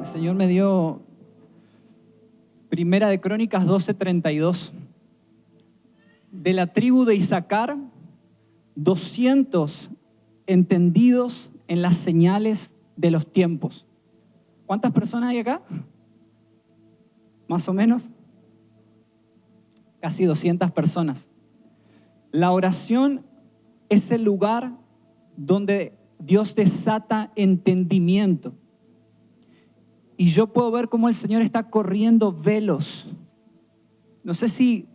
El Señor me dio Primera de Crónicas 12:32. De la tribu de Isaacar, 200 entendidos en las señales de los tiempos. ¿Cuántas personas hay acá? Más o menos. Casi 200 personas. La oración es el lugar donde Dios desata entendimiento. Y yo puedo ver cómo el Señor está corriendo velos. No sé si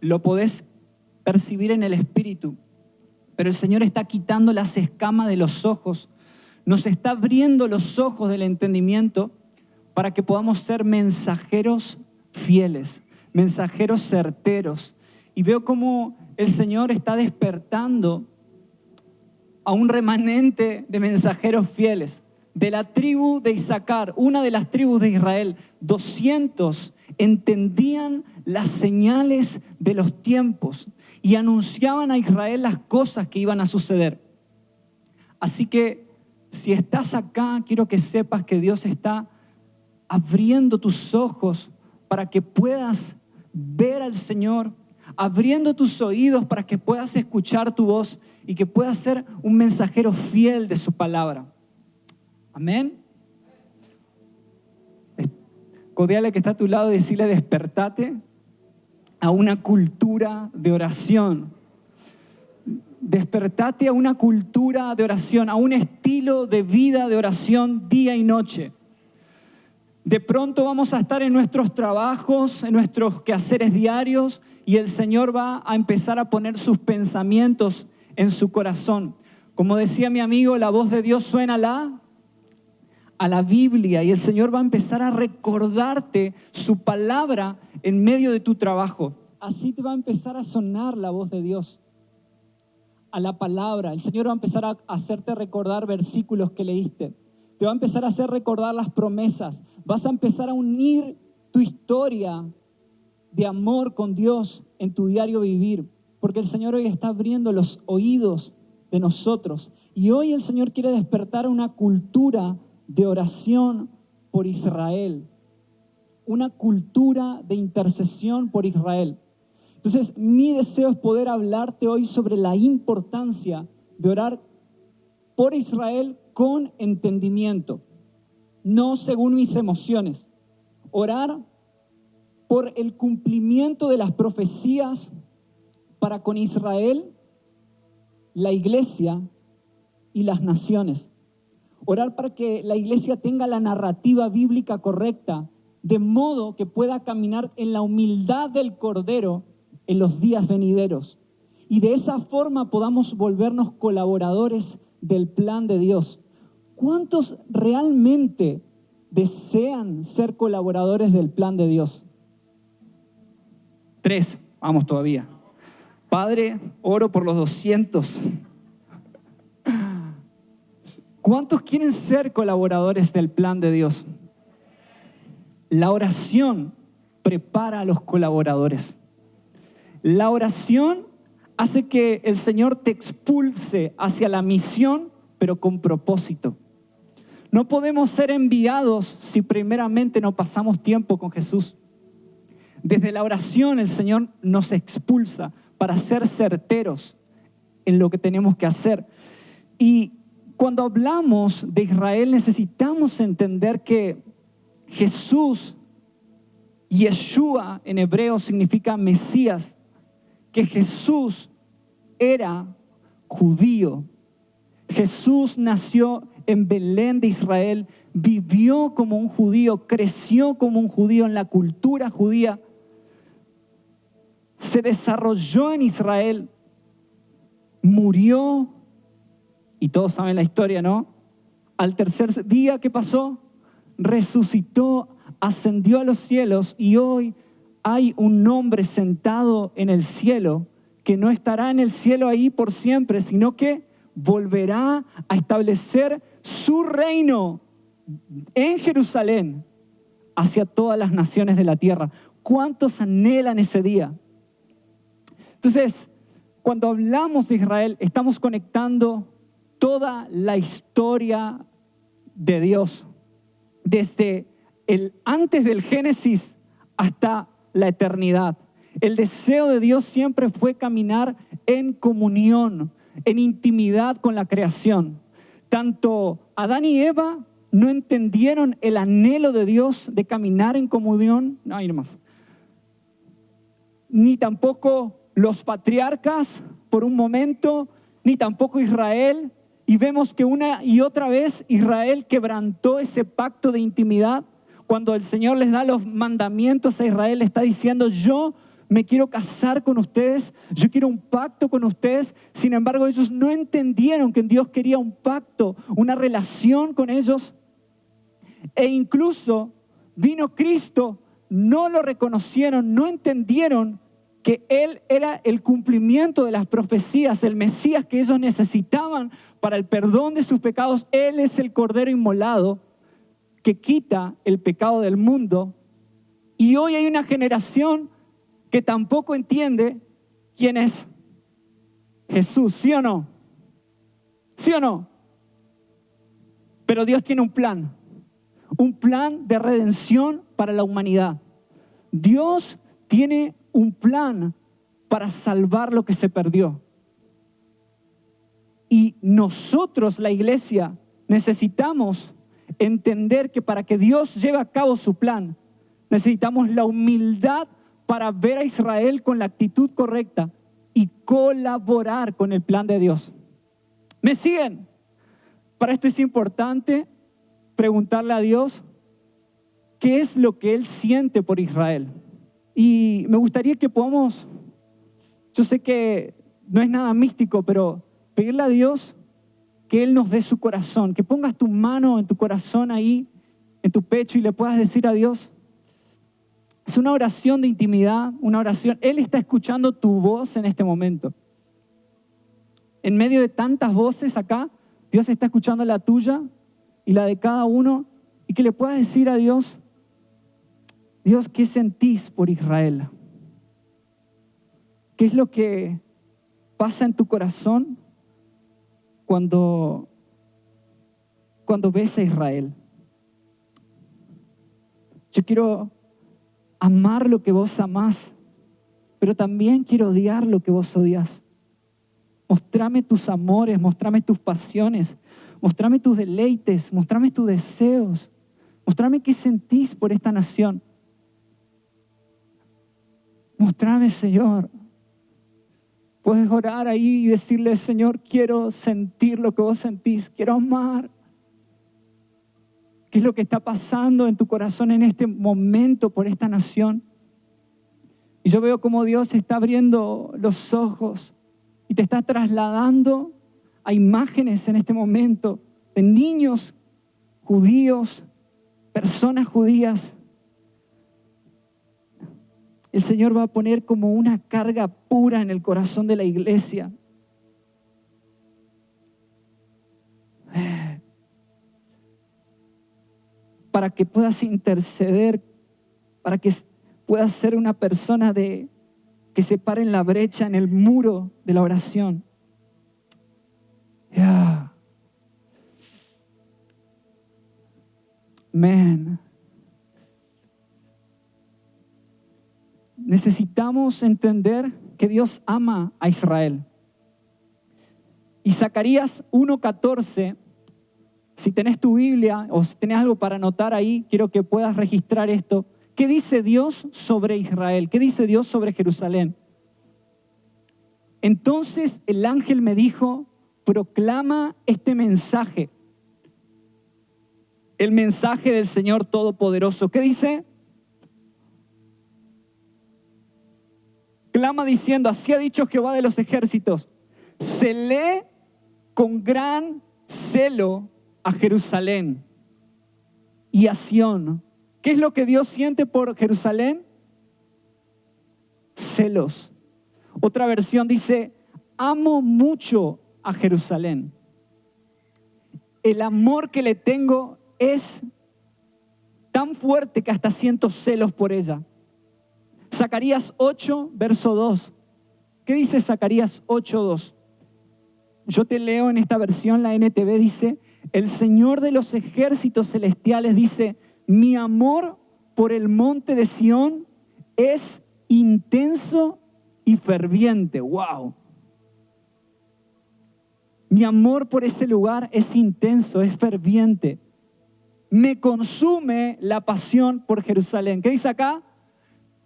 lo podés percibir en el espíritu, pero el Señor está quitando las escamas de los ojos. Nos está abriendo los ojos del entendimiento para que podamos ser mensajeros fieles, mensajeros certeros. Y veo cómo el Señor está despertando a un remanente de mensajeros fieles. De la tribu de Isaacar, una de las tribus de Israel, 200 entendían las señales de los tiempos y anunciaban a Israel las cosas que iban a suceder. Así que si estás acá, quiero que sepas que Dios está abriendo tus ojos para que puedas ver al Señor, abriendo tus oídos para que puedas escuchar tu voz y que puedas ser un mensajero fiel de su palabra. Amén. Codeale que está a tu lado y decirle: despertate a una cultura de oración. Despertate a una cultura de oración, a un estilo de vida de oración día y noche. De pronto vamos a estar en nuestros trabajos, en nuestros quehaceres diarios, y el Señor va a empezar a poner sus pensamientos en su corazón. Como decía mi amigo, la voz de Dios suena a la Biblia, y el Señor va a empezar a recordarte su palabra en medio de tu trabajo. Así te va a empezar a sonar la voz de Dios, a la palabra. El Señor va a empezar a hacerte recordar versículos que leíste. Te va a empezar a hacer recordar las promesas. Vas a empezar a unir tu historia de amor con Dios en tu diario vivir, porque el Señor hoy está abriendo los oídos de nosotros. Y hoy el Señor quiere despertar una cultura de oración por Israel, una cultura de intercesión por Israel. Entonces, mi deseo es poder hablarte hoy sobre la importancia de orar por Israel con entendimiento, no según mis emociones. Orar por el cumplimiento de las profecías para con Israel, la iglesia y las naciones. Orar para que la iglesia tenga la narrativa bíblica correcta, de modo que pueda caminar en la humildad del Cordero en los días venideros. Y de esa forma podamos volvernos colaboradores del plan de Dios. ¿Cuántos realmente desean ser colaboradores del plan de Dios? 3, vamos todavía. Padre, oro por los 200. ¿Cuántos quieren ser colaboradores del plan de Dios? La oración prepara a los colaboradores. La oración hace que el Señor te expulse hacia la misión, pero con propósito. No podemos ser enviados si primeramente no pasamos tiempo con Jesús. Desde la oración el Señor nos expulsa para ser certeros en lo que tenemos que hacer. Y cuando hablamos de Israel necesitamos entender que Jesús, Yeshua en hebreo significa Mesías, que Jesús era judío. Jesús nació en Belén de Israel, vivió como un judío, creció como un judío en la cultura judía, se desarrolló en Israel, murió, y todos saben la historia, ¿no? Al tercer día, ¿qué pasó? Resucitó, ascendió a los cielos, y hoy hay un hombre sentado en el cielo que no estará en el cielo ahí por siempre, sino que volverá a establecer su reino en Jerusalén hacia todas las naciones de la tierra. ¿Cuántos anhelan ese día? Entonces, cuando hablamos de Israel, estamos conectando toda la historia de Dios desde el antes del Génesis hasta la eternidad. El deseo de Dios siempre fue caminar en comunión, en intimidad con la creación. Tanto Adán y Eva no entendieron el anhelo de Dios de caminar en comunión, no hay más. Ni tampoco los patriarcas por un momento, ni tampoco Israel. Y vemos que una y otra vez Israel quebrantó ese pacto de intimidad. Cuando el Señor les da los mandamientos a Israel, le está diciendo: yo me quiero casar con ustedes, yo quiero un pacto con ustedes. Sin embargo, ellos no entendieron que Dios quería un pacto, una relación con ellos. E incluso vino Cristo, no lo reconocieron, no entendieron que Él era el cumplimiento de las profecías, el Mesías que ellos necesitaban para el perdón de sus pecados. Él es el Cordero inmolado que quita el pecado del mundo. Y hoy hay una generación que tampoco entiende quién es Jesús, ¿sí o no? ¿Sí o no? Pero Dios tiene un plan de redención para la humanidad. Dios tiene un plan para salvar lo que se perdió. Y nosotros, la iglesia, necesitamos entender que para que Dios lleve a cabo su plan, necesitamos la humildad para ver a Israel con la actitud correcta y colaborar con el plan de Dios. ¿Me siguen? Para esto es importante preguntarle a Dios qué es lo que Él siente por Israel. Y me gustaría que podamos, yo sé que no es nada místico, pero pedirle a Dios que Él nos dé su corazón, que pongas tu mano en tu corazón ahí, en tu pecho, y le puedas decir a Dios. Es una oración de intimidad, una oración. Él está escuchando tu voz en este momento. En medio de tantas voces acá, Dios está escuchando la tuya y la de cada uno, y que le puedas decir a Dios: Dios, ¿qué sentís por Israel? ¿Qué es lo que pasa en tu corazón cuando ves a Israel? Yo quiero amar lo que vos amás, pero también quiero odiar lo que vos odias. Mostrame tus amores, mostrame tus pasiones, mostrame tus deleites, mostrame tus deseos, mostrame qué sentís por esta nación. Mostrame, Señor. Puedes orar ahí y decirle: Señor, quiero sentir lo que vos sentís, quiero amar. ¿Qué es lo que está pasando en tu corazón en este momento por esta nación? Y yo veo cómo Dios está abriendo los ojos y te está trasladando a imágenes en este momento de niños judíos, personas judías. El Señor va a poner como una carga pura en el corazón de la iglesia. Para que puedas interceder, para que puedas ser una persona que se pare en la brecha, en el muro de la oración. Yeah. Man. Necesitamos entender que Dios ama a Israel. Y Zacarías 1:14, si tenés tu Biblia o si tenés algo para anotar ahí, quiero que puedas registrar esto. ¿Qué dice Dios sobre Israel? ¿Qué dice Dios sobre Jerusalén? Entonces el ángel me dijo: proclama este mensaje. El mensaje del Señor Todopoderoso. ¿Qué dice? Clama diciendo: así ha dicho Jehová de los ejércitos, celé con gran celo a Jerusalén y a Sión. ¿Qué es lo que Dios siente por Jerusalén? Celos. Otra versión dice: amo mucho a Jerusalén. El amor que le tengo es tan fuerte que hasta siento celos por ella. Zacarías 8, verso 2. ¿Qué dice Zacarías 8:2? Yo te leo en esta versión, la NTV dice: El Señor de los ejércitos celestiales dice, mi amor por el monte de Sión es intenso y ferviente. ¡Wow! Mi amor por ese lugar es intenso, es ferviente. Me consume la pasión por Jerusalén. ¿Qué dice acá?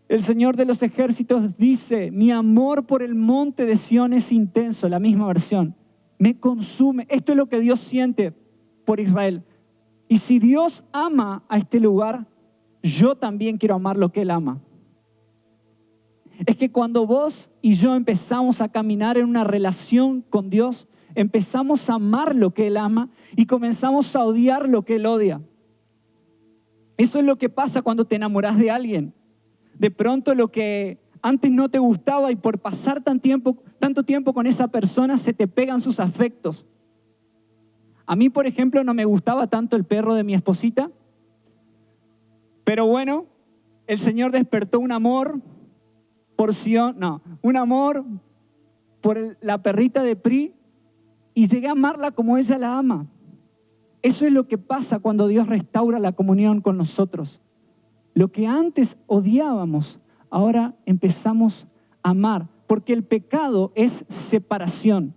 El Señor de los ejércitos dice, mi amor por el monte de Sión es intenso, la misma versión. Me consume. Esto es lo que Dios siente por Israel. Y si Dios ama a este lugar, yo también quiero amar lo que Él ama. Es que cuando vos y yo empezamos a caminar en una relación con Dios, empezamos a amar lo que Él ama y comenzamos a odiar lo que Él odia. Eso es lo que pasa cuando te enamoras de alguien. De pronto lo que antes no te gustaba y por pasar tanto tiempo con esa persona se te pegan sus afectos. A mí, por ejemplo, no me gustaba tanto el perro de mi esposita, pero bueno, el Señor despertó un amor por Sion, un amor por la perrita de Pri y llegué a amarla como ella la ama. Eso es lo que pasa cuando Dios restaura la comunión con nosotros. Lo que antes odiábamos, ahora empezamos a amar, porque el pecado es separación.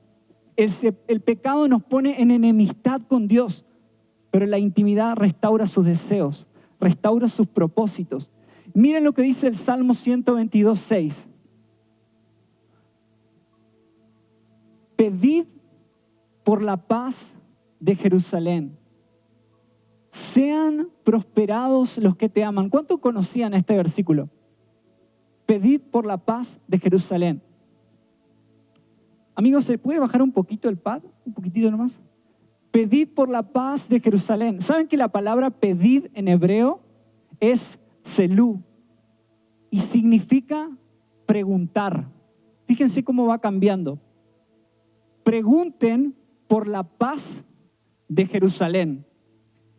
El pecado nos pone en enemistad con Dios, pero la intimidad restaura sus deseos, restaura sus propósitos. Miren lo que dice el Salmo 122:6. Pedid por la paz de Jerusalén. Sean prosperados los que te aman. ¿Cuánto conocían este versículo? Pedid por la paz de Jerusalén. Amigos, ¿se puede bajar un poquito el pad? Un poquitito nomás. Pedid por la paz de Jerusalén. ¿Saben que la palabra pedid en hebreo es tselú y significa preguntar? Fíjense cómo va cambiando. Pregunten por la paz de Jerusalén.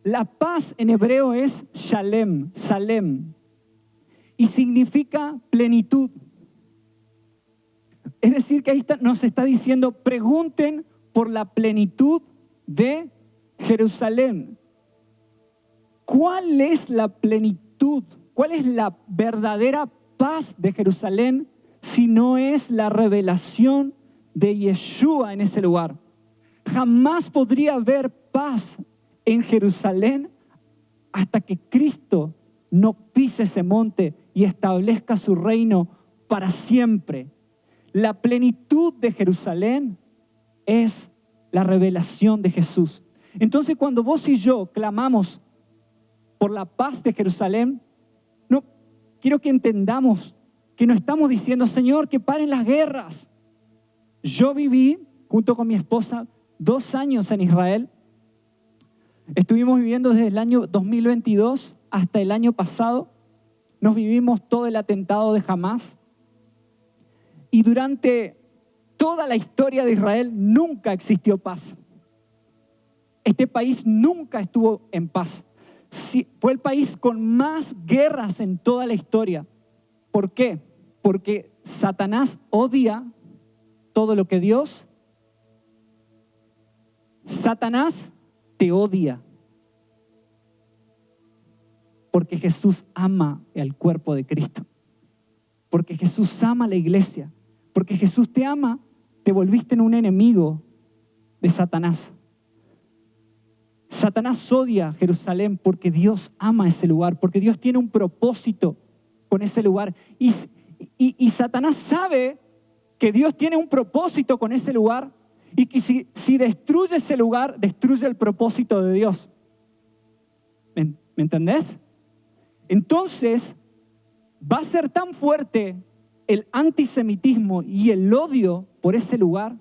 La paz en hebreo es shalem, salem, y significa plenitud. Es decir, que ahí nos está diciendo, pregunten por la plenitud de Jerusalén. ¿Cuál es la plenitud? ¿Cuál es la verdadera paz de Jerusalén si no es la revelación de Yeshua en ese lugar? Jamás podría haber paz en Jerusalén hasta que Cristo no pise ese monte y establezca su reino para siempre. La plenitud de Jerusalén es la revelación de Jesús. Entonces, cuando vos y yo clamamos por la paz de Jerusalén, no quiero que entendamos que no estamos diciendo, Señor, que paren las guerras. Yo viví, junto con mi esposa, 2 años en Israel. Estuvimos viviendo desde el año 2022 hasta el año pasado. Nos vivimos todo el atentado de Hamás. Y durante toda la historia de Israel nunca existió paz. Este país nunca estuvo en paz. Sí, fue el país con más guerras en toda la historia. ¿Por qué? Porque Satanás odia todo lo que Dios. Satanás te odia. Porque Jesús ama al cuerpo de Cristo. Porque Jesús ama a la iglesia. Porque Jesús te ama, te volviste en un enemigo de Satanás. Satanás odia Jerusalén porque Dios ama ese lugar, porque Dios tiene un propósito con ese lugar. Y Satanás sabe que Dios tiene un propósito con ese lugar y que si destruye ese lugar, destruye el propósito de Dios. ¿Me entendés? Entonces, va a ser tan fuerte el antisemitismo y el odio por ese lugar,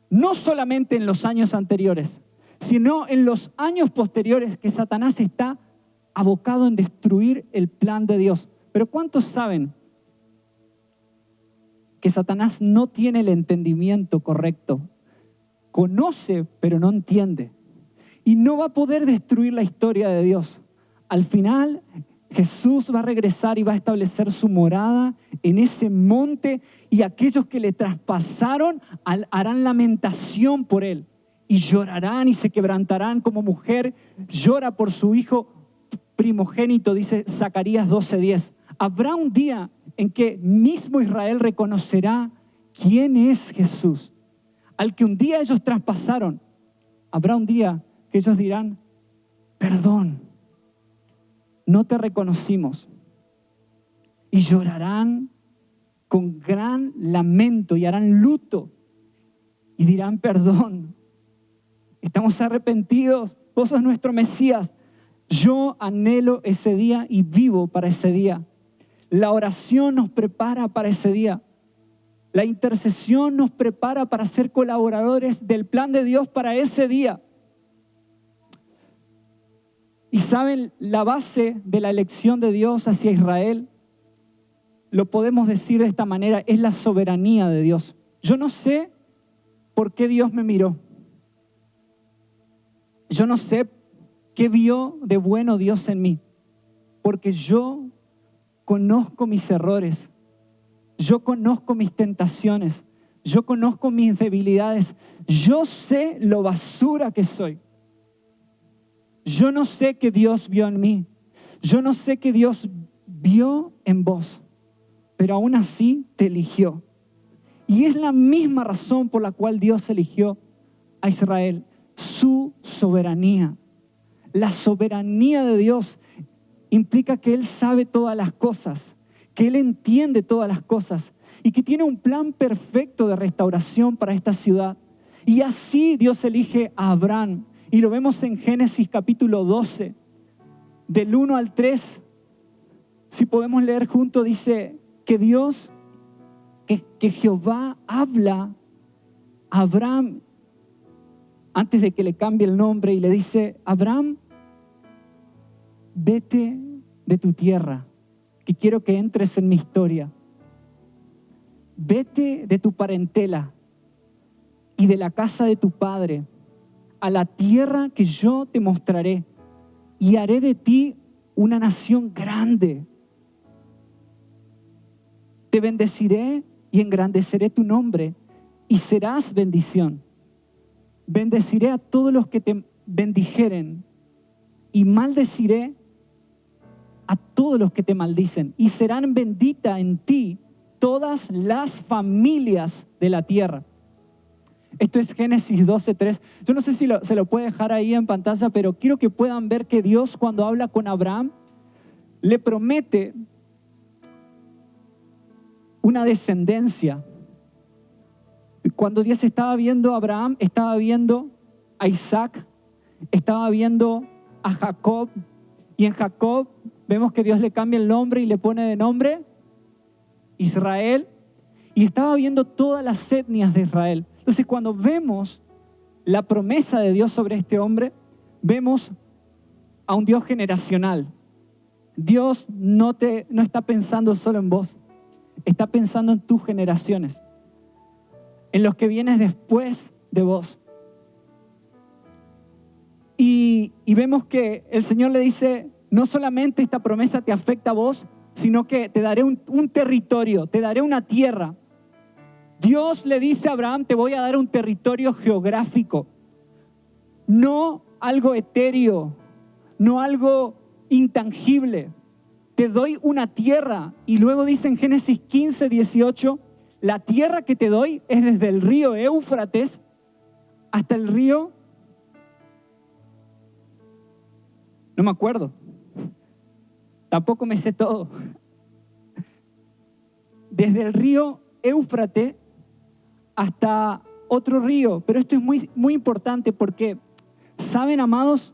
no solamente en los años anteriores, sino en los años posteriores, que Satanás está abocado en destruir el plan de Dios. Pero ¿cuántos saben que Satanás no tiene el entendimiento correcto? Conoce, pero no entiende. Y no va a poder destruir la historia de Dios. Al final, Jesús va a regresar y va a establecer su morada en ese monte, y aquellos que le traspasaron harán lamentación por él. y llorarán y se quebrantarán como mujer llora por su hijo primogénito, dice Zacarías 12:10. Habrá un día en que mismo Israel reconocerá quién es Jesús, al que un día ellos traspasaron. Habrá un día que ellos dirán, perdón, no te reconocimos. Y llorarán con gran lamento y harán luto y dirán, perdón, estamos arrepentidos, vos sos nuestro Mesías. Yo anhelo ese día y vivo para ese día. La oración nos prepara para ese día. La intercesión nos prepara para ser colaboradores del plan de Dios para ese día. Y saben, la base de la elección de Dios hacia Israel, lo podemos decir de esta manera, es la soberanía de Dios. Yo no sé por qué Dios me miró. Yo no sé qué vio de bueno Dios en mí, porque yo conozco mis errores, yo conozco mis tentaciones, yo conozco mis debilidades, yo sé lo basura que soy. Yo no sé qué Dios vio en mí, yo no sé qué Dios vio en vos, pero aún así te eligió. Y es la misma razón por la cual Dios eligió a Israel, su soberanía. La soberanía de Dios implica que Él sabe todas las cosas, que Él entiende todas las cosas y que tiene un plan perfecto de restauración para esta ciudad. Y así Dios elige a Abraham. Y lo vemos en Génesis capítulo 12, del 1 al 3. Si podemos leer juntos, dice que Dios, que Jehová habla a Abraham antes de que le cambie el nombre y le dice, Abraham, vete de tu tierra, que quiero que entres en mi historia. Vete de tu parentela y de la casa de tu padre a la tierra que yo te mostraré y haré de ti una nación grande. Te bendeciré y engrandeceré tu nombre y serás bendición. Bendeciré a todos los que te bendijeren y maldeciré a todos los que te maldicen. Y serán benditas en ti todas las familias de la tierra. Esto es Génesis 12:3. Yo no sé si se lo puede dejar ahí en pantalla, pero quiero que puedan ver que Dios, cuando habla con Abraham, le promete una descendencia. Cuando Dios estaba viendo a Abraham, estaba viendo a Isaac, estaba viendo a Jacob, y en Jacob vemos que Dios le cambia el nombre y le pone de nombre Israel, y estaba viendo todas las etnias de Israel. Entonces, cuando vemos la promesa de Dios sobre este hombre, vemos a un Dios generacional. Dios no está pensando solo en vos, está pensando en tus generaciones, en los que vienes después de vos. Y vemos que el Señor le dice, no solamente esta promesa te afecta a vos, sino que te daré un territorio, te daré una tierra. Dios le dice a Abraham, te voy a dar un territorio geográfico, no algo etéreo, no algo intangible. Te doy una tierra. Y luego dice en Génesis 15:18, la tierra que te doy es desde el río Éufrates hasta el río, no me acuerdo, tampoco me sé todo, desde el río Éufrates hasta otro río. Pero esto es muy, muy importante porque, ¿saben, amados?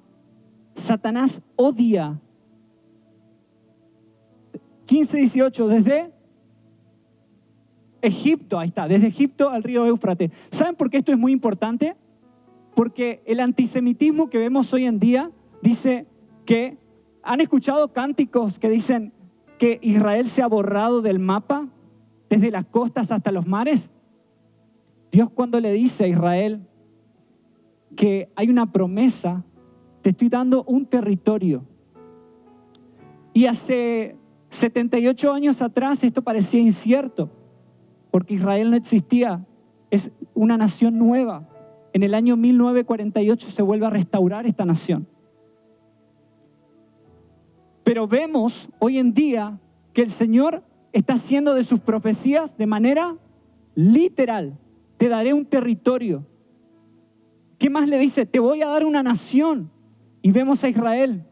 Satanás odia. 15:18, desde Egipto, ahí está, desde Egipto al río Éufrates. ¿Saben por qué esto es muy importante? Porque el antisemitismo que vemos hoy en día dice que, ¿han escuchado cánticos que dicen que Israel se ha borrado del mapa desde las costas hasta los mares? Dios, cuando le dice a Israel que hay una promesa, te estoy dando un territorio. Y hace 78 años atrás esto parecía incierto, porque Israel no existía, es una nación nueva, en el año 1948 se vuelve a restaurar esta nación. Pero vemos hoy en día que el Señor está haciendo de sus profecías de manera literal. Te daré un territorio. ¿Qué más le dice? Te voy a dar una nación. Y vemos a Israel.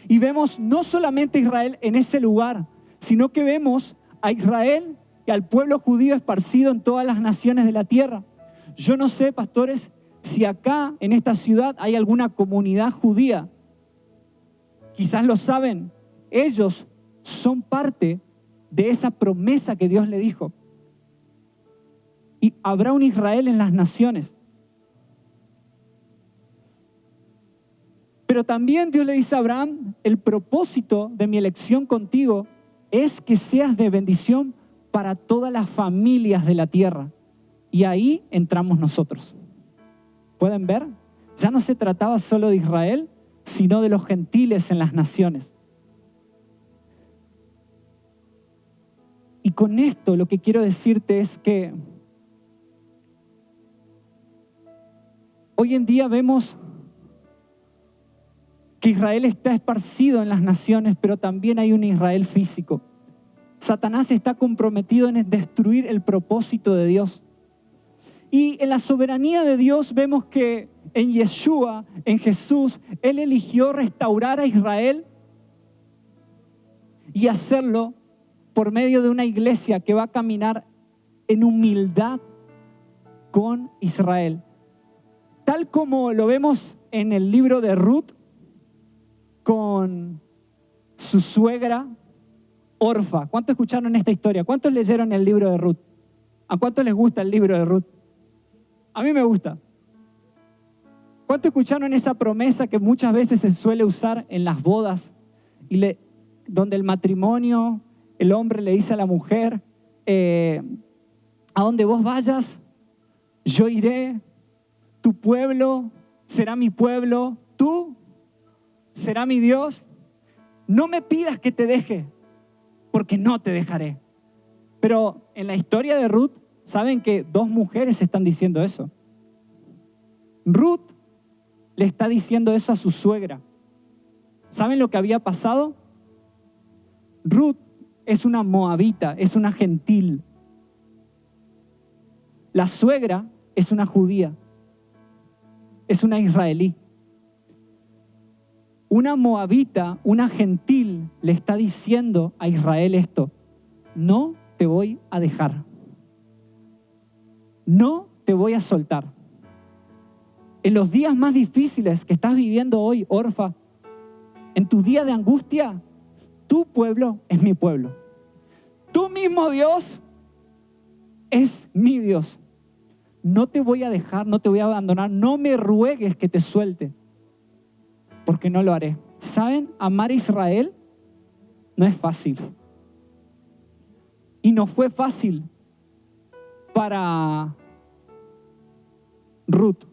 Y vemos no solamente a Israel en ese lugar, sino que vemos a Israel y al pueblo judío esparcido en todas las naciones de la tierra. Yo no sé, pastores, si acá en esta ciudad hay alguna comunidad judía. Quizás lo saben. Ellos son parte de esa promesa que Dios le dijo. Y habrá un Israel en las naciones. Pero también Dios le dice a Abraham, el propósito de mi elección contigo es que seas de bendición para todas las familias de la tierra. Y ahí entramos nosotros. ¿Pueden ver? Ya no se trataba solo de Israel, sino de los gentiles en las naciones. Y con esto lo que quiero decirte es que hoy en día vemos que Israel está esparcido en las naciones, pero también hay un Israel físico. Satanás está comprometido en destruir el propósito de Dios. Y en la soberanía de Dios vemos que en Yeshua, en Jesús, Él eligió restaurar a Israel y hacerlo por medio de una iglesia que va a caminar en humildad con Israel. Tal como lo vemos en el libro de Ruth, con su suegra Orfa. ¿Cuántos escucharon esta historia? ¿Cuántos leyeron el libro de Ruth? ¿A cuántos les gusta el libro de Ruth? A mí me gusta. ¿Cuántos escucharon esa promesa que muchas veces se suele usar en las bodas? Donde el matrimonio, el hombre le dice a la mujer, a donde vos vayas, yo iré, tu pueblo será mi pueblo, tú será mi Dios. No me pidas que te deje, porque no te dejaré. Pero en la historia de Ruth, ¿saben que dos mujeres están diciendo eso? Ruth le está diciendo eso a su suegra. ¿Saben lo que había pasado? Ruth es una moabita, es una gentil. La suegra es una judía, es una israelí. Una moabita, una gentil, le está diciendo a Israel esto: no te voy a dejar. No te voy a soltar. En los días más difíciles que estás viviendo hoy, Orfa, en tu día de angustia, tu pueblo es mi pueblo. Tu mismo Dios es mi Dios. No te voy a dejar, no te voy a abandonar. No me ruegues que te suelte, porque no lo haré. ¿Saben? Amar a Israel no es fácil. Y no fue fácil para Ruth.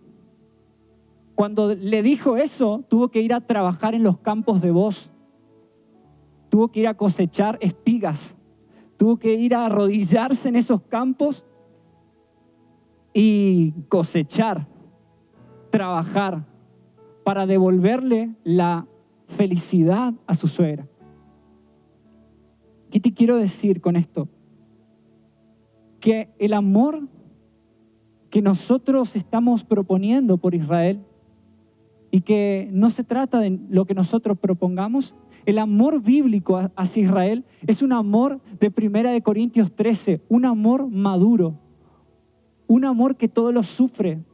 Cuando le dijo eso, tuvo que ir a trabajar en los campos de Booz. Tuvo que ir a cosechar espigas. Tuvo que ir a arrodillarse en esos campos y cosechar, trabajar, para devolverle la felicidad a su suegra. ¿Qué te quiero decir con esto? Que el amor que nosotros estamos proponiendo por Israel, y que no se trata de lo que nosotros propongamos, el amor bíblico hacia Israel es un amor de 1 Corintios 13, un amor maduro, un amor que todo lo sufre,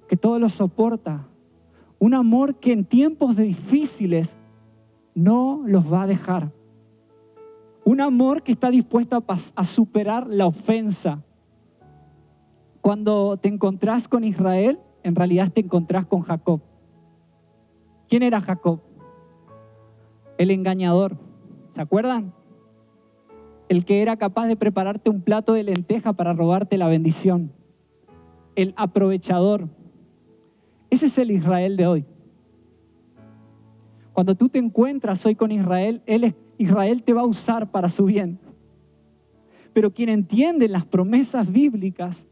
que todo lo soporta, un amor que en tiempos difíciles no los va a dejar. Un amor que está dispuesto a superar la ofensa. Cuando te encontrás con Israel, en realidad te encontrás con Jacob. ¿Quién era Jacob? El engañador. ¿Se acuerdan? El que era capaz de prepararte un plato de lenteja para robarte la bendición. El aprovechador. Ese es el Israel de hoy. Cuando tú te encuentras hoy con Israel, Israel te va a usar para su bien. Pero quien entiende las promesas bíblicas,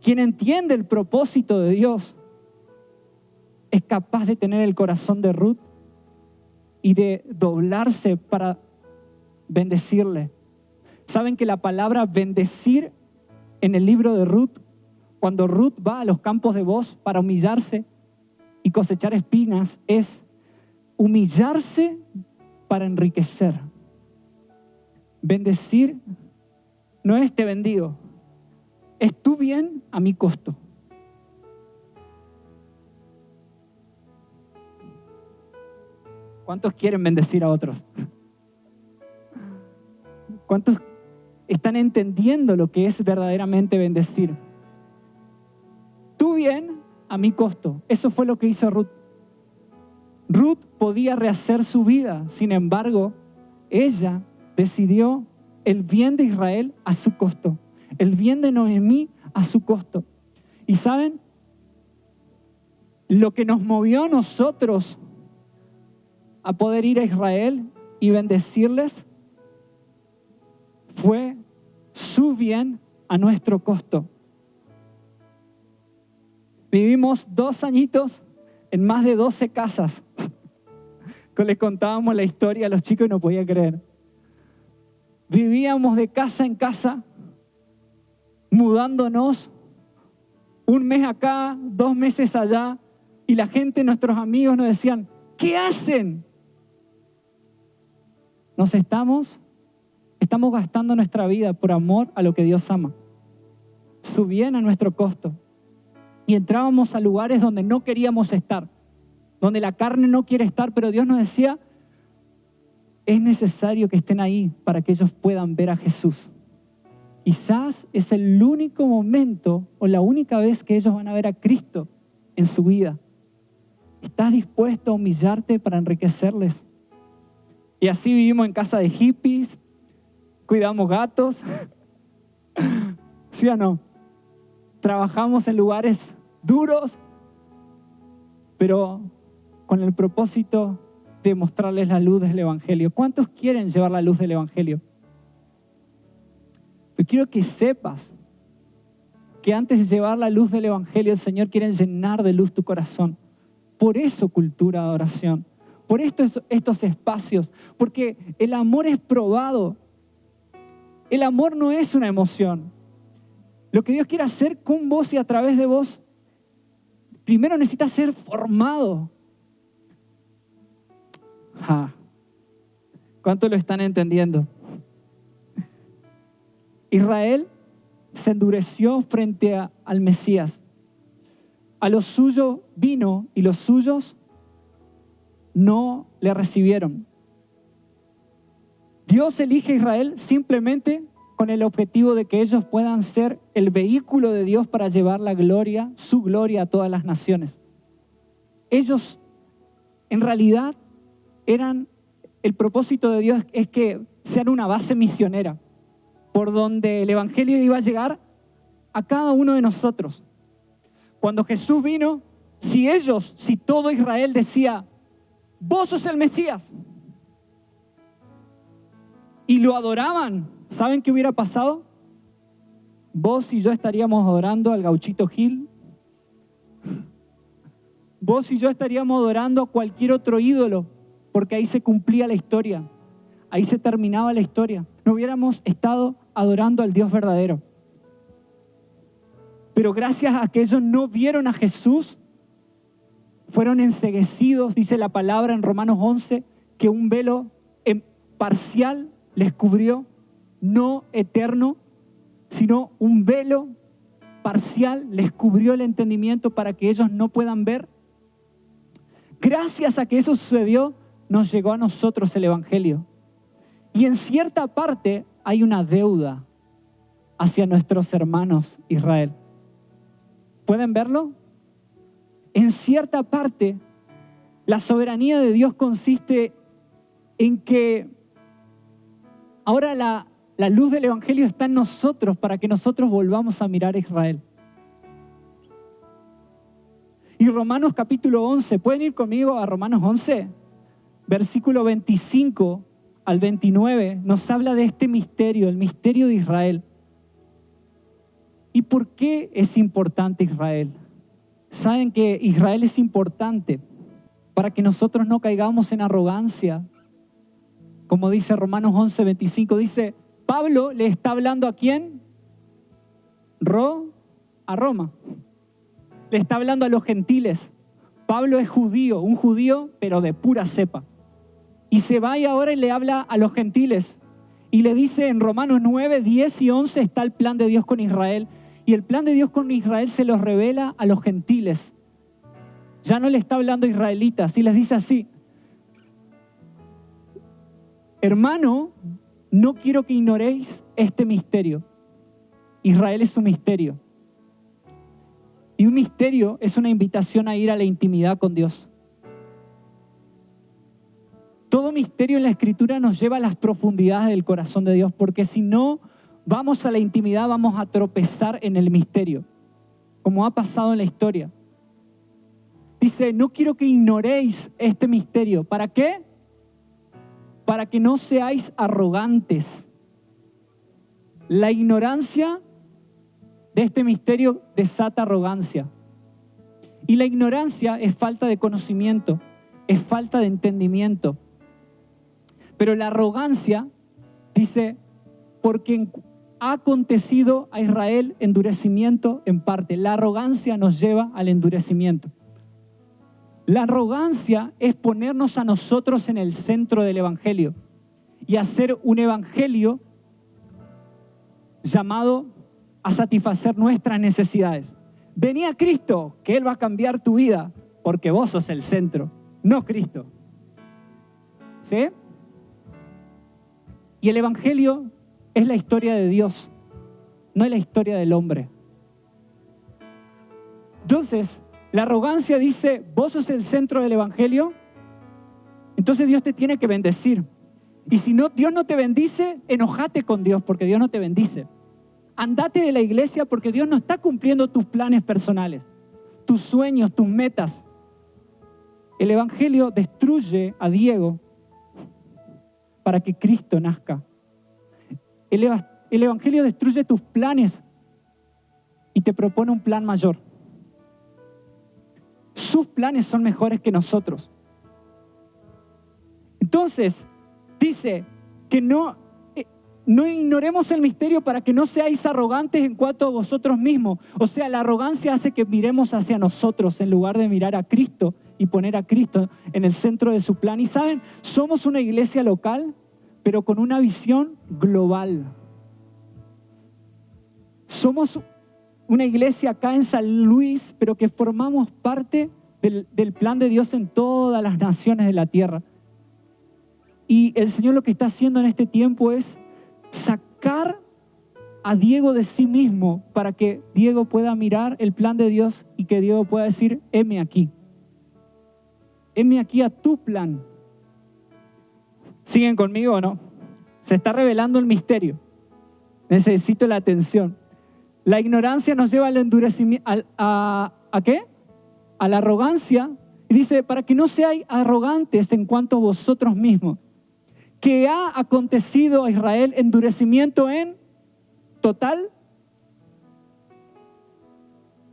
quien entiende el propósito de Dios, es capaz de tener el corazón de Ruth y de doblarse para bendecirle. ¿Saben que la palabra bendecir en el libro de Ruth, cuando Ruth va a los campos de Booz para humillarse y cosechar espinas, es humillarse para enriquecer? Bendecir no es te bendigo, es tu bien a mi costo. ¿Cuántos quieren bendecir a otros? ¿Cuántos están entendiendo lo que es verdaderamente bendecir? Tu bien a mi costo. Eso fue lo que hizo Ruth. Ruth podía rehacer su vida, sin embargo, ella decidió el bien de Israel a su costo, el bien de Noemí a su costo. Y ¿saben? Lo que nos movió a nosotros a poder ir a Israel y bendecirles fue su bien a nuestro costo. Vivimos 2 añitos en más de 12 casas. Les contábamos la historia a los chicos y no podían creer. Vivíamos de casa en casa, mudándonos, 1 mes acá, 2 meses allá, y la gente, nuestros amigos nos decían, ¿qué hacen? Estamos gastando nuestra vida por amor a lo que Dios ama, su bien a nuestro costo. Y entrábamos a lugares donde no queríamos estar, donde la carne no quiere estar, pero Dios nos decía, es necesario que estén ahí para que ellos puedan ver a Jesús. Quizás es el único momento o la única vez que ellos van a ver a Cristo en su vida. ¿Estás dispuesto a humillarte para enriquecerles? Y así vivimos en casa de hippies, cuidamos gatos, ¿sí o no? Trabajamos en lugares duros, pero con el propósito de mostrarles la luz del Evangelio. ¿Cuántos quieren llevar la luz del Evangelio? Pero quiero que sepas que antes de llevar la luz del Evangelio, el Señor quiere llenar de luz tu corazón. Por eso cultura de oración, por estos espacios, porque el amor es probado. El amor no es una emoción. Lo que Dios quiere hacer con vos y a través de vos, primero necesita ser formado. ¿Cuánto lo están entendiendo? Israel se endureció frente al Mesías. A los suyos vino y los suyos no le recibieron. Dios elige a Israel simplemente con el objetivo de que ellos puedan ser el vehículo de Dios para llevar la gloria, su gloria a todas las naciones. Ellos, en realidad, el propósito de Dios es que sean una base misionera, por donde el Evangelio iba a llegar a cada uno de nosotros. Cuando Jesús vino, si todo Israel decía, vos sos el Mesías, y lo adoraban, ¿saben qué hubiera pasado? Vos y yo estaríamos adorando al Gauchito Gil. Vos y yo estaríamos adorando a cualquier otro ídolo, porque ahí se cumplía la historia. Ahí se terminaba la historia. No hubiéramos estado adorando al Dios verdadero. Pero gracias a que ellos no vieron a Jesús, fueron enceguecidos, dice la palabra en Romanos 11, que un velo parcial les cubrió, no eterno, sino un velo parcial les cubrió el entendimiento para que ellos no puedan ver. Gracias a que eso sucedió, nos llegó a nosotros el Evangelio. Y en cierta parte hay una deuda hacia nuestros hermanos Israel. ¿Pueden verlo? En cierta parte, la soberanía de Dios consiste en que ahora la luz del Evangelio está en nosotros para que nosotros volvamos a mirar a Israel. Y Romanos capítulo 11, ¿pueden ir conmigo a Romanos 11? Versículo 25 al 29 nos habla de este misterio, el misterio de Israel. ¿Y por qué es importante Israel? Saben que Israel es importante para que nosotros no caigamos en arrogancia. Como dice Romanos 11:25, dice, Pablo le está hablando ¿a quién? A Roma. Le está hablando a los gentiles. Pablo es judío, un judío, pero de pura cepa. Y se va y ahora y le habla a los gentiles. Y le dice en Romanos 9, 10 y 11 está el plan de Dios con Israel. Y el plan de Dios con Israel se los revela a los gentiles. Ya no le está hablando a israelitas. Y les dice así, hermano, no quiero que ignoréis este misterio. Israel es un misterio. Y un misterio es una invitación a ir a la intimidad con Dios. Todo misterio en la Escritura nos lleva a las profundidades del corazón de Dios, porque si no vamos a la intimidad, vamos a tropezar en el misterio, como ha pasado en la historia. Dice, no quiero que ignoréis este misterio. ¿Para qué? Para que no seáis arrogantes. La ignorancia de este misterio desata arrogancia. Y la ignorancia es falta de conocimiento, es falta de entendimiento. Pero la arrogancia dice, porque ha acontecido a Israel endurecimiento en parte. La arrogancia nos lleva al endurecimiento. La arrogancia es ponernos a nosotros en el centro del evangelio y hacer un evangelio llamado a satisfacer nuestras necesidades. Vení a Cristo, que Él va a cambiar tu vida, porque vos sos el centro, no Cristo. ¿Sí? Y el evangelio es la historia de Dios, no es la historia del hombre. Entonces, la arrogancia dice, vos sos el centro del evangelio, entonces Dios te tiene que bendecir. Y si no, Dios no te bendice, enojate con Dios porque Dios no te bendice. Andate de la iglesia porque Dios no está cumpliendo tus planes personales, tus sueños, tus metas. El evangelio destruye a Diego para que Cristo nazca. El evangelio destruye tus planes y te propone un plan mayor. Sus planes son mejores que nosotros. Entonces, dice que no ignoremos el misterio para que no seáis arrogantes en cuanto a vosotros mismos. O sea, la arrogancia hace que miremos hacia nosotros en lugar de mirar a Cristo y poner a Cristo en el centro de su plan. Y saben, somos una iglesia local, pero con una visión global. Somos una iglesia acá en San Luis, pero que formamos parte del plan de Dios en todas las naciones de la tierra. Y el Señor lo que está haciendo en este tiempo es sacar a Diego de sí mismo para que Diego pueda mirar el plan de Dios y que Diego pueda decir, heme aquí. Heme aquí a tu plan. ¿Siguen conmigo o no? Se está revelando el misterio. Necesito la atención. La ignorancia nos lleva al endurecimiento. ¿A qué? A la arrogancia. Y dice, para que no seáis arrogantes en cuanto a vosotros mismos. ¿Qué ha acontecido a Israel? Endurecimiento en total.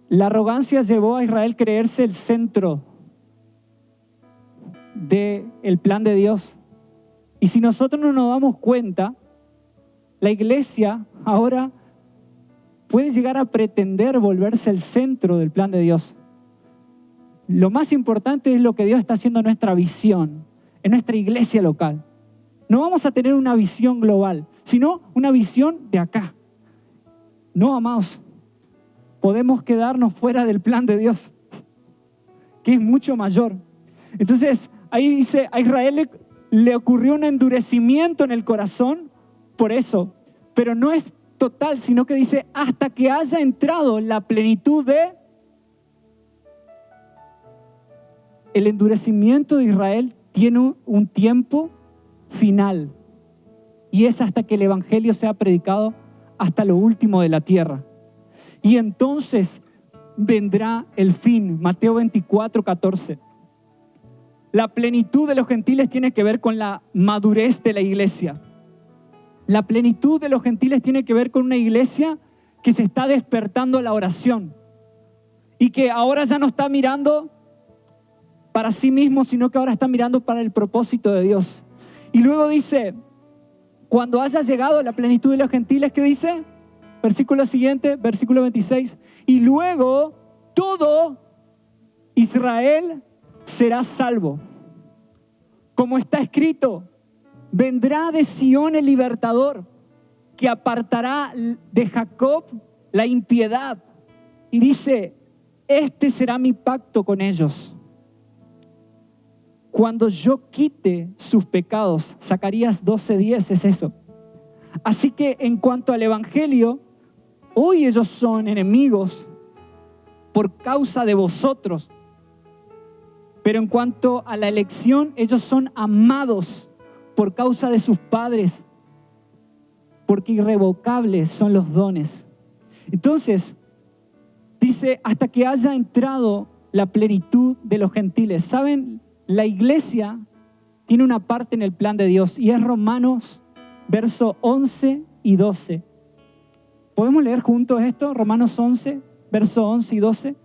La arrogancia llevó a Israel a creerse el centro del plan de Dios. Y si nosotros no nos damos cuenta, la iglesia ahora puede llegar a pretender volverse el centro del plan de Dios. Lo más importante es lo que Dios está haciendo en nuestra visión, en nuestra iglesia local. No vamos a tener una visión global, sino una visión de acá. No, amados, podemos quedarnos fuera del plan de Dios, que es mucho mayor. Entonces, ahí dice, a Israel le ocurrió un endurecimiento en el corazón por eso, pero no es total, sino que dice, hasta que haya entrado la plenitud de... El endurecimiento de Israel tiene un tiempo final, y es hasta que el evangelio sea predicado hasta lo último de la tierra. Y entonces vendrá el fin. Mateo 24, 14. La plenitud de los gentiles tiene que ver con la madurez de la iglesia. La plenitud de los gentiles tiene que ver con una iglesia que se está despertando a la oración y que ahora ya no está mirando para sí mismo, sino que ahora está mirando para el propósito de Dios. Y luego dice, cuando haya llegado a la plenitud de los gentiles, ¿qué dice? Versículo siguiente, versículo 26. Y luego todo Israel será salvo. Como está escrito, vendrá de Sión el libertador, que apartará de Jacob la impiedad. Y dice, este será mi pacto con ellos. Cuando yo quite sus pecados. Zacarías 12:10 es eso. Así que en cuanto al evangelio, hoy ellos son enemigos por causa de vosotros. Pero en cuanto a la elección, ellos son amados por causa de sus padres, porque irrevocables son los dones. Entonces, dice, hasta que haya entrado la plenitud de los gentiles. ¿Saben? La iglesia tiene una parte en el plan de Dios y es Romanos, versos 11 y 12. ¿Podemos leer juntos esto? Romanos 11, versos 11 y 12.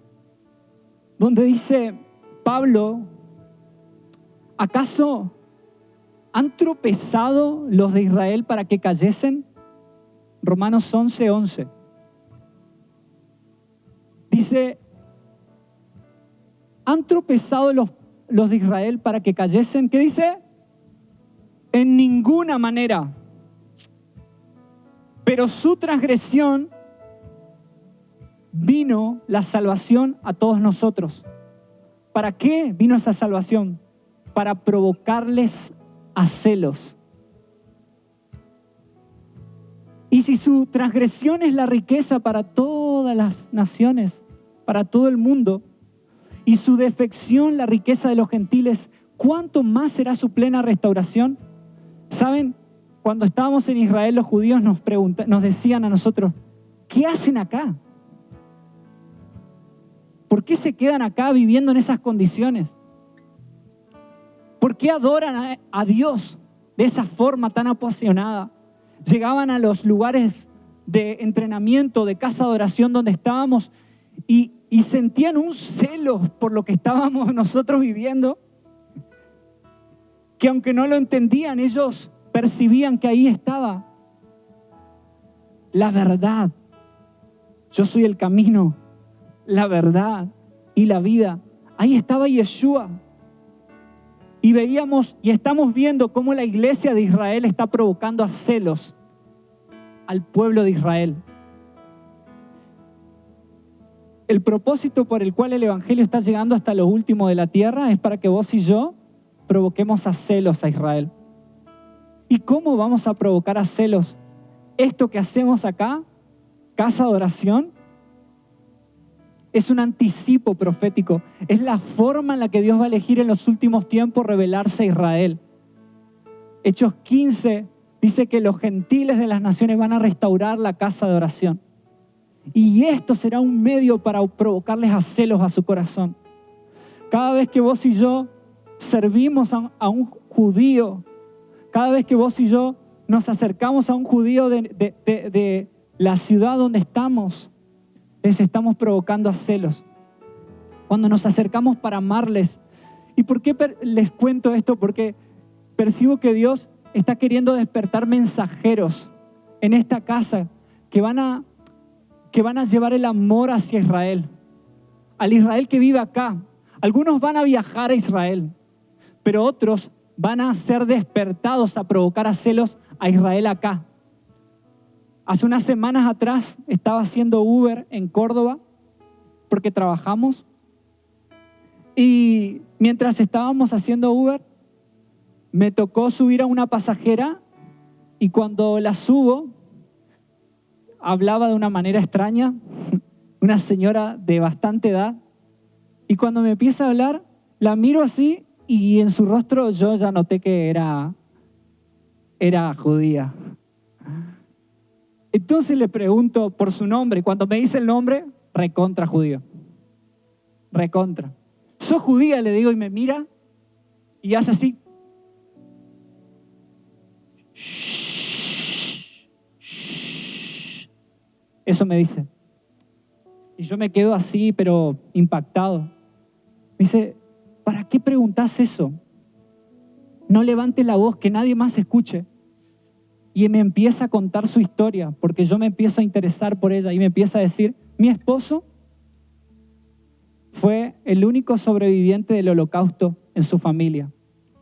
Donde dice Pablo, ¿acaso han tropezado los de Israel para que cayesen? Romanos 11, 11. Dice, ¿han tropezado los de Israel para que cayesen? ¿Qué dice? En ninguna manera. Pero su transgresión vino la salvación a todos nosotros. ¿Para qué vino esa salvación? Para provocarles a celos. Y si su transgresión es la riqueza para todas las naciones, para todo el mundo, y su defección la riqueza de los gentiles, ¿cuánto más será su plena restauración? ¿Saben? Cuando estábamos en Israel, los judíos nos decían a nosotros, ¿qué hacen acá? ¿Por qué se quedan acá viviendo en esas condiciones? ¿Por qué adoran a Dios de esa forma tan apasionada? Llegaban a los lugares de entrenamiento, de casa de oración donde estábamos y sentían un celo por lo que estábamos nosotros viviendo, que aunque no lo entendían, ellos percibían que ahí estaba la verdad. Yo soy el camino, la verdad y la vida. Ahí estaba Yeshua. Y veíamos y estamos viendo cómo la iglesia de Israel está provocando a celos al pueblo de Israel. El propósito por el cual el evangelio está llegando hasta lo último de la tierra es para que vos y yo provoquemos a celos a Israel. ¿Y cómo vamos a provocar a celos? Esto que hacemos acá, casa de oración, es un anticipo profético. Es la forma en la que Dios va a elegir en los últimos tiempos revelarse a Israel. Hechos 15 dice que los gentiles de las naciones van a restaurar la casa de oración. Y esto será un medio para provocarles a celos a su corazón. Cada vez que vos y yo servimos a un judío, cada vez que vos y yo nos acercamos a un judío de la ciudad donde estamos, les estamos provocando a celos. Cuando nos acercamos para amarles. ¿Y por qué les cuento esto? Porque percibo que Dios está queriendo despertar mensajeros en esta casa que van a llevar el amor hacia Israel, al Israel que vive acá. Algunos van a viajar a Israel, pero otros van a ser despertados a provocar a celos a Israel acá. Hace unas semanas atrás estaba haciendo Uber en Córdoba porque trabajamos y mientras estábamos haciendo Uber me tocó subir a una pasajera y cuando la subo hablaba de una manera extraña, una señora de bastante edad, y cuando me empieza a hablar la miro así y en su rostro yo ya noté que era judía. Entonces le pregunto por su nombre. Cuando me dice el nombre, recontra judío. Recontra. ¿Sos judía? Le digo y me mira y hace así. Eso me dice. Y yo me quedo así, pero impactado. Me dice, ¿para qué preguntás eso? No levantes la voz, que nadie más escuche. Y me empieza a contar su historia, porque yo me empiezo a interesar por ella y me empieza a decir, mi esposo fue el único sobreviviente del Holocausto en su familia.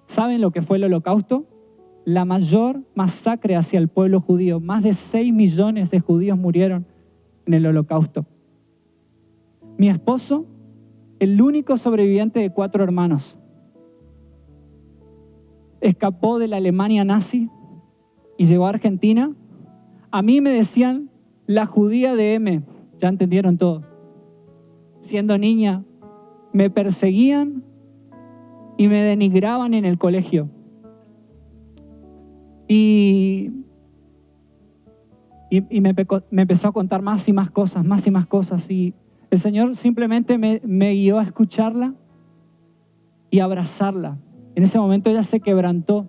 ¿Saben lo que fue el Holocausto? La mayor masacre hacia el pueblo judío. Más de 6 millones de judíos murieron en el Holocausto. Mi esposo, el único sobreviviente de 4 hermanos, escapó de la Alemania nazi y llegó a Argentina. A mí me decían la judía de M. Ya entendieron todo. Siendo niña, me perseguían y me denigraban en el colegio. Y me empezó a contar más y más cosas. Y el Señor simplemente me guió a escucharla y abrazarla. En ese momento ella se quebrantó.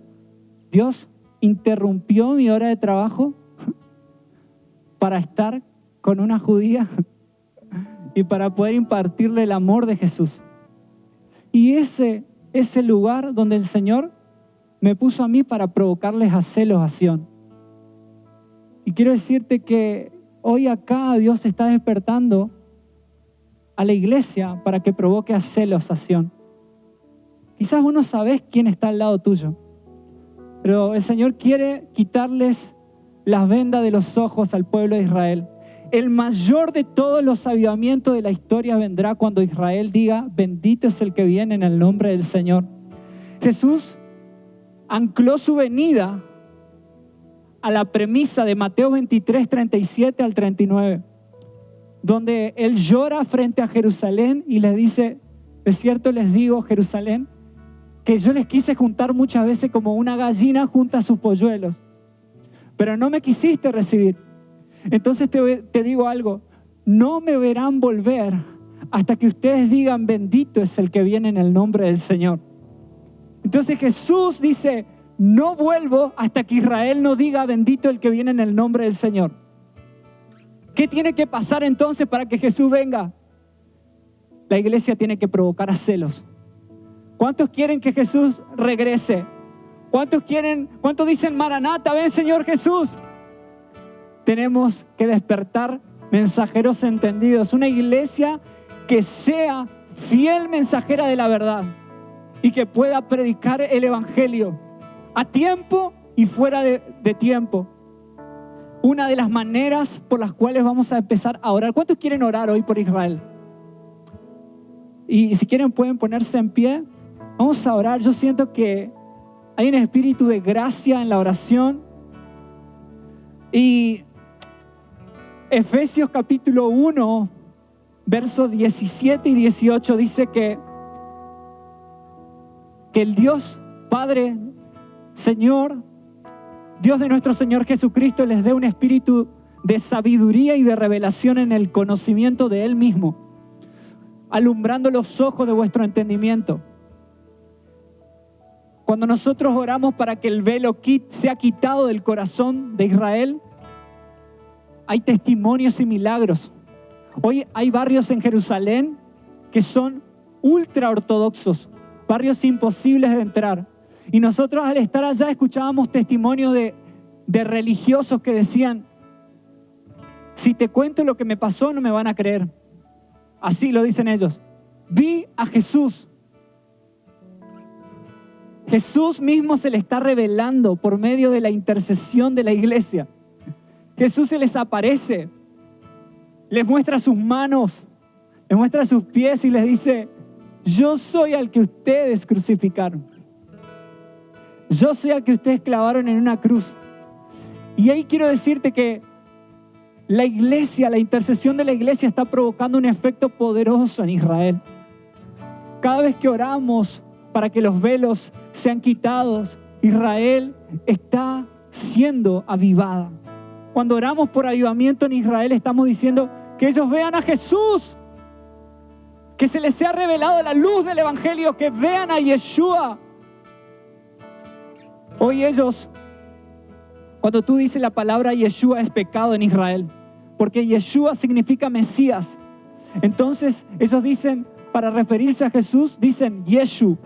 Dios interrumpió mi hora de trabajo para estar con una judía y para poder impartirle el amor de Jesús. Y ese lugar donde el Señor me puso a mí para provocarles a celos a Sión. Y quiero decirte que hoy acá Dios está despertando a la iglesia para que provoque a celos a Sión. Quizás vos no sabés quién está al lado tuyo, pero el Señor quiere quitarles las vendas de los ojos al pueblo de Israel. El mayor de todos los avivamientos de la historia vendrá cuando Israel diga, bendito es el que viene en el nombre del Señor. Jesús ancló su venida a la premisa de Mateo 23, 37 al 39, donde Él llora frente a Jerusalén y les dice, de cierto les digo, Jerusalén, que yo les quise juntar muchas veces como una gallina junta a sus polluelos, pero no me quisiste recibir. Entonces te digo algo, no me verán volver hasta que ustedes digan, bendito es el que viene en el nombre del Señor. Entonces Jesús dice, no vuelvo hasta que Israel no diga, bendito el que viene en el nombre del Señor. ¿Qué tiene que pasar entonces para que Jesús venga? La iglesia tiene que provocar a celos. ¿Cuántos quieren que Jesús regrese? ¿Cuántos dicen, Maranata, ven Señor Jesús? Tenemos que despertar mensajeros entendidos, una iglesia que sea fiel mensajera de la verdad y que pueda predicar el evangelio a tiempo y fuera de tiempo. Una de las maneras por las cuales vamos a empezar a orar. ¿Cuántos quieren orar hoy por Israel? Y si quieren pueden ponerse en pie. Vamos a orar. Yo siento que hay un espíritu de gracia en la oración. Y Efesios capítulo 1, versos 17 y 18 dice que el Dios Padre, Señor, Dios de nuestro Señor Jesucristo les dé un espíritu de sabiduría y de revelación en el conocimiento de Él mismo, alumbrando los ojos de vuestro entendimiento. Cuando nosotros oramos para que el velo sea quitado del corazón de Israel, hay testimonios y milagros. Hoy hay barrios en Jerusalén que son ultra ortodoxos, barrios imposibles de entrar. Y nosotros al estar allá escuchábamos testimonios de religiosos que decían, si te cuento lo que me pasó no me van a creer. Así lo dicen ellos. Vi a Jesús. Jesús mismo se le está revelando por medio de la intercesión de la iglesia. Jesús se les aparece, les muestra sus manos, les muestra sus pies y les dice, yo soy al que ustedes crucificaron. Yo soy al que ustedes clavaron en una cruz. Y ahí quiero decirte que la iglesia, la intercesión de la iglesia está provocando un efecto poderoso en Israel. Cada vez que oramos para que los velos sean quitados, Israel está siendo avivada. Cuando oramos por avivamiento en Israel, estamos diciendo que ellos vean a Jesús, que se les sea revelado la luz del evangelio, que vean a Yeshua. Hoy ellos, cuando tú dices la palabra Yeshua, es pecado en Israel. porque Yeshua significa Mesías. Entonces ellos dicen, para referirse a Jesús, dicen Yeshu.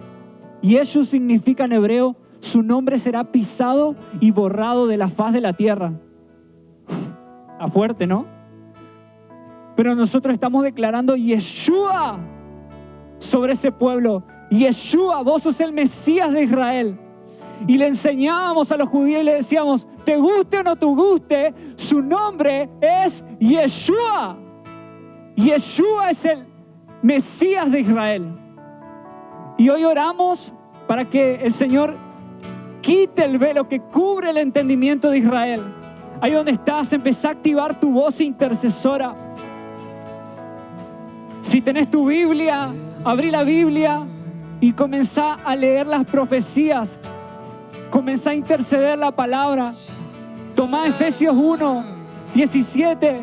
Yeshu significa en hebreo, su nombre será pisado y borrado de la faz de la tierra. Está fuerte, ¿no? Pero nosotros estamos declarando Yeshua sobre ese pueblo. Yeshua, vos sos el Mesías de Israel. Y le enseñábamos a los judíos y le decíamos, te guste o no te guste, su nombre es Yeshua. Yeshua es el Mesías de Israel. Y hoy oramos para que el Señor quite el velo que cubre el entendimiento de Israel. Ahí donde estás, empezá a activar tu voz intercesora. Si tenés tu Biblia, abrí la Biblia y comenzá a leer las profecías. Comenzá a interceder la palabra. Tomá Efesios 1, 17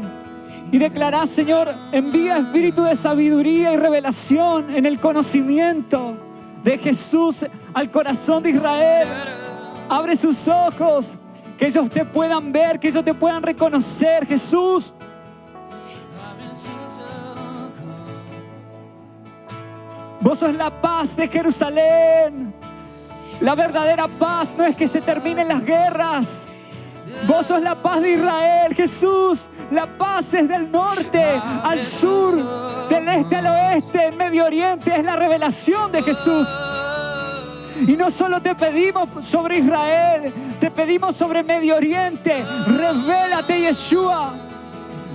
y declará, Señor, envía espíritu de sabiduría y revelación en el conocimiento de Jesús al corazón de Israel. Abre sus ojos, que ellos te puedan ver, que ellos te puedan reconocer, Jesús. Vos sos la paz de Jerusalén. La verdadera paz no es que se terminen las guerras. Vos sos la paz de Israel, Jesús. La paz es del norte al sur, del este al oeste, en Medio Oriente. Es la revelación de Jesús. Y no solo te pedimos sobre Israel, te pedimos sobre Medio Oriente. Revélate, Yeshua.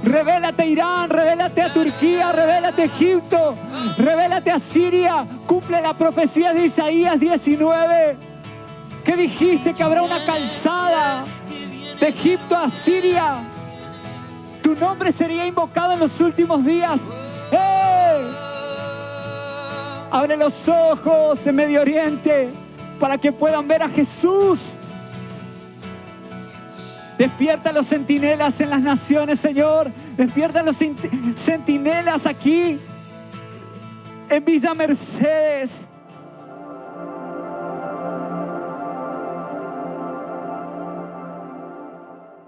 Revélate a Irán, revélate a Turquía, revélate a Egipto, revélate a Siria. Cumple la profecía de Isaías 19, que dijiste que habrá una calzada de Egipto a Siria. Tu nombre sería invocado en los últimos días. ¡Hey! Abre los ojos en Medio Oriente para que puedan ver a Jesús. Despierta a los centinelas en las naciones, Señor. Despierta a los centinelas aquí en Villa Mercedes.